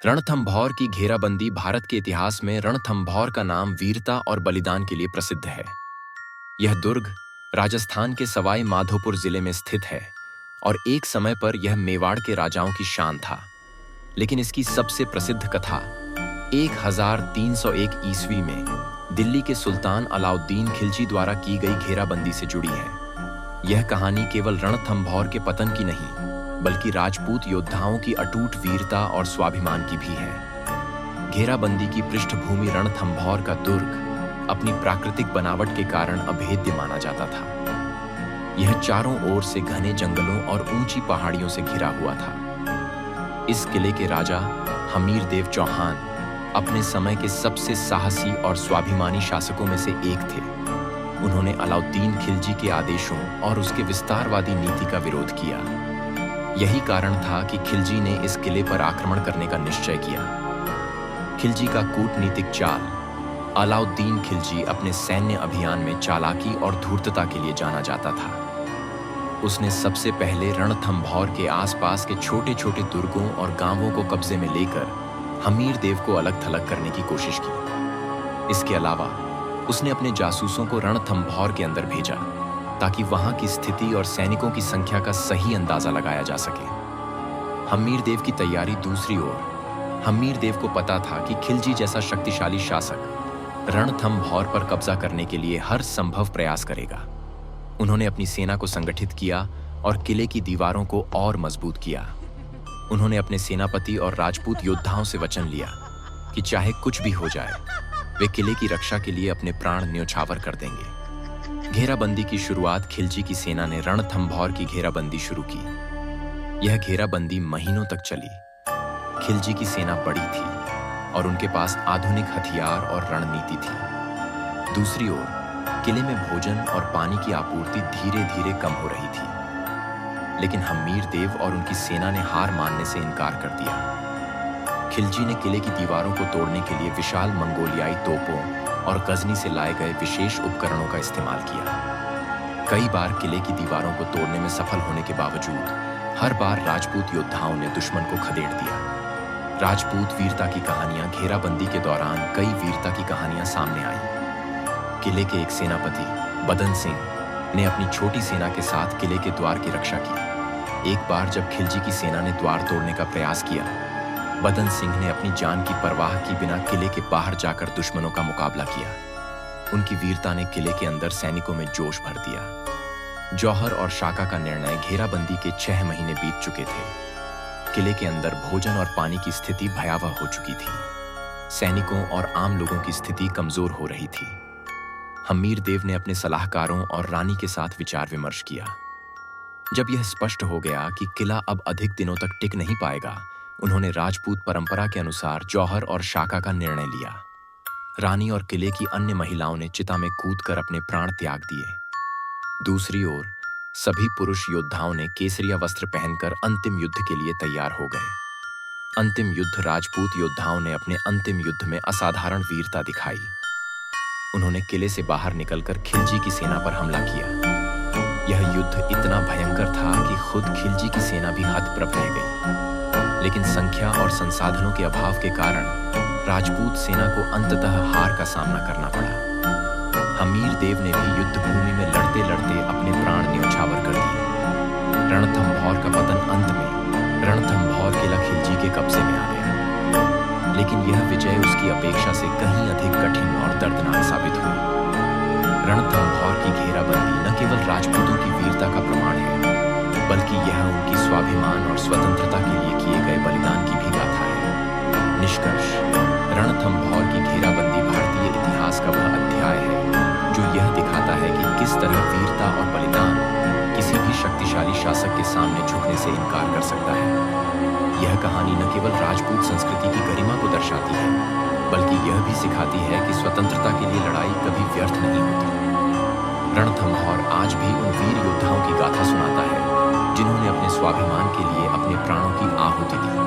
रणथंभौर की घेराबंदी भारत के इतिहास में रणथंभौर का नाम वीरता और बलिदान के लिए प्रसिद्ध है। यह दुर्ग राजस्थान के सवाई माधोपुर जिले में स्थित है और एक समय पर यह मेवाड़ के राजाओं की शान था। लेकिन इसकी सबसे प्रसिद्ध कथा 1301 ईस्वी में दिल्ली के सुल्तान अलाउद्दीन खिलजी द्वारा की गई घेराबंदी से जुड़ी है। यह कहानी केवल रणथंभौर के पतन की नहीं, बल्कि राजपूत योद्धाओं की अटूट वीरता और स्वाभिमान की भी है। घेराबंदी की पृष्ठभूमि रणथंभौर का दुर्ग अपनी प्राकृतिक बनावट के कारण अभेद्य माना जाता था। यह चारों ओर से घने जंगलों और ऊंची पहाड़ियों से घिरा हुआ था। इस किले के राजा हमीर देव चौहान अपने समय के सबसे साहसी और स्वाभिमानी शासकों में से एक थे। उन्होंने अलाउद्दीन खिलजी के आदेशों और उसके विस्तारवादी नीति का विरोध किया। यही कारण था कि खिलजी ने इस किले पर आक्रमण करने का निश्चय किया। खिलजी का कूटनीतिक चाल। अलाउद्दीन खिलजी अपने सैन्य अभियान में चालाकी और धूर्तता के लिए जाना जाता था। उसने सबसे पहले रणथंभौर के आसपास के छोटे छोटे दुर्गों और गांवों को कब्जे में लेकर हमीर देव को अलग थलग करने की कोशिश की। इसके अलावा उसने अपने जासूसों को रणथंभौर के अंदर भेजा ताकि वहां की स्थिति और सैनिकों की संख्या का सही अंदाजा लगाया जा सके। हमीर देव की तैयारी दूसरी ओर। हमीर देव को पता था कि खिलजी जैसा शक्तिशाली शासक रणथंभौर पर कब्जा करने के लिए हर संभव प्रयास करेगा। उन्होंने अपनी सेना को संगठित किया और किले की दीवारों को और मजबूत किया। उन्होंने अपने सेनापति और राजपूत योद्धाओं से वचन लिया कि चाहे कुछ भी हो जाए, वे किले की रक्षा के लिए अपने प्राण न्योछावर कर देंगे। घेराबंदी की शुरुआत खिलजी की सेना ने रणथंभौर की घेराबंदी शुरू की। यह घेराबंदी महीनों तक चली। खिलजी की सेना बड़ी थी और उनके पास आधुनिक हथियार और रणनीति थी। दूसरी ओर किले में भोजन और पानी की आपूर्ति धीरे धीरे कम हो रही थी। लेकिन हमीर देव और उनकी सेना ने हार मानने से इनकार कर दिया। खिलजी ने किले की दीवारों को तोड़ने के लिए विशाल मंगोलियाई तोपों और गजनी से लाए गए विशेष उपकरणों का इस्तेमाल किया। कई बार किले की दीवारों को तोड़ने में सफल होने के बावजूद हर बार राजपूत योद्धाओं ने दुश्मन को खदेड़ दिया। राजपूत वीरता की कहानियां। घेराबंदी के दौरान कई वीरता की कहानियां सामने आई। किले के एक सेनापति बदन सिंह ने अपनी छोटी सेना के साथ किले के द्वार की रक्षा की। एक बार जब खिलजी की सेना ने द्वार तोड़ने का प्रयास किया, बदन सिंह ने अपनी जान की परवाह की बिना किले के बाहर जाकर दुश्मनों का मुकाबला किया। उनकी वीरता ने किले के अंदर सैनिकों में जोश भर दिया। जौहर और शाका का निर्णय। घेराबंदी के 6 महीने बीत चुके थे। किले के अंदर भोजन और पानी की स्थिति भयावह हो चुकी थी। सैनिकों और आम लोगों की स्थिति कमजोर हो रही थी। हमीर देव ने अपने सलाहकारों और रानी के साथ विचार विमर्श किया। जब यह स्पष्ट हो गया कि किला अब अधिक दिनों तक टिक नहीं पाएगा, उन्होंने राजपूत परंपरा के अनुसार जौहर और शाका का निर्णय लिया। रानी और किले की अन्य महिलाओं ने चिता में कूदकर अपने प्राण त्याग दिए। दूसरी ओर सभी पुरुष योद्धाओं ने केसरिया वस्त्र पहनकर अंतिम युद्ध के लिए तैयार हो गए। अंतिम युद्ध। राजपूत योद्धाओं ने अपने अंतिम युद्ध में असाधारण वीरता दिखाई। उन्होंने किले से बाहर निकलकर खिलजी की सेना पर हमला किया। यह युद्ध इतना भयंकर था कि खुद खिलजी की सेना भी हतप्रभ रह गई। लेकिन संख्या और संसाधनों के अभाव के कारण राजपूत सेना को अंततः हार का सामना करना पड़ा। हमीर देव ने भी युद्ध भूमि में लड़ते लड़ते अपने प्राण न्योछावर कर दिए। रणथंभौर का पतन। अंत में रणथंभौर किला खिलजी के कब्जे में आ गया। लेकिन यह विजय उसकी अपेक्षा से कहीं अधिक कठिन और दर्दनाक साबित हुई। रणथंभौर की घेराबंदी न केवल राजपूतों की वीरता का प्रमाण है, बल्कि यह उनकी स्वाभिमान और स्वतंत्रता के लिए किए गए बलिदान की भी गाथा है। निष्कर्ष। रणथंभौर की घेराबंदी भारतीय इतिहास का वह अध्याय है जो यह दिखाता है कि किस तरह वीरता और बलिदान किसी भी शक्तिशाली शासक के सामने झुकने से इनकार कर सकता है। यह कहानी न केवल राजपूत संस्कृति की गरिमा को दर्शाती है, बल्कि यह भी सिखाती है कि स्वतंत्रता के लिए लड़ाई कभी व्यर्थ नहीं होती। रणथंभौर आज भी उन वीर योद्धाओं की गाथा सुनाता है जिन्होंने अपने स्वाभिमान के लिए अपने प्राणों की आहुति दी।